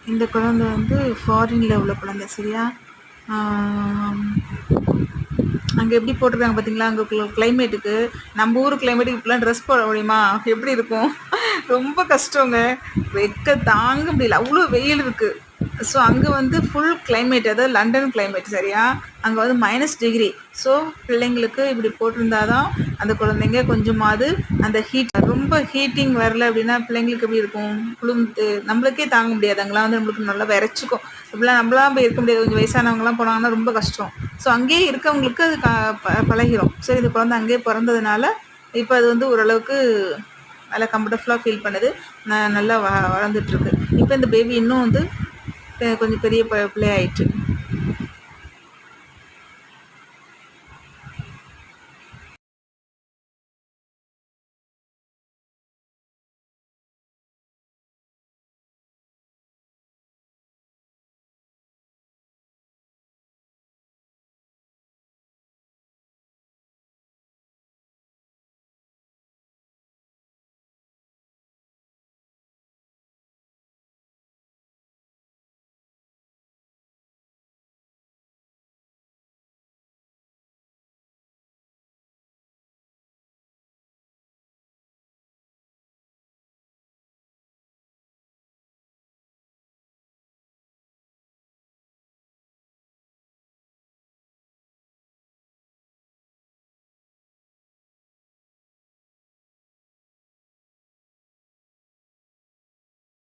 இந்த குழந்தை வந்து ஃபாரின்ல உள்ள குழந்தை சரியா? ஆம், அங்க எப்படி போட்டிருக்காங்க பார்த்தீங்களா? அங்க கிளைமேட்டுக்கு நம்ம ஊர் கிளைமேட்டுக்கு இப்படிலாம் ட்ரெஸ் போட முடியுமா? எப்படி இருக்கும்? ரொம்ப கஷ்டங்க. வெக்க தாங்க முடியல. அவ்வளோ வெயில் இருக்கு. ஸோ அங்கே வந்து ஃபுல் கிளைமேட், அதாவது லண்டன் கிளைமேட் சரியா? அங்கே வந்து -டிகிரி. ஸோ பிள்ளைங்களுக்கு இப்படி போட்டிருந்தா தான் அந்த குழந்தைங்க கொஞ்சமாவது அந்த ஹீட், ரொம்ப ஹீட்டிங் வரல அப்படின்னா பிள்ளைங்களுக்கு எப்படி இருக்கும்? குளிர்ந்து நம்மளுக்கே தாங்க முடியாது. அங்கெல்லாம் வந்து நம்மளுக்கு நல்லா விரைச்சிக்கும். இப்படிலாம் நம்மளாம் போய் இருக்க முடியாது. கொஞ்சம் வயசானவங்கலாம் போனாங்கன்னா ரொம்ப கஷ்டம். ஸோ அங்கேயே இருக்கவங்களுக்கு அது பழகிரும். ஸோ இந்த குழந்தை அங்கேயே பிறந்ததுனால இப்போ அது வந்து ஓரளவுக்கு நல்லா கம்ஃபர்டபுளாக ஃபீல் பண்ணுது. நல்லா வளர்ந்துட்டுருக்கு. இப்போ இந்த பேபி இன்னும் வந்து கொஞ்சம் பெரிய பிள்ளை ஆயிட்டு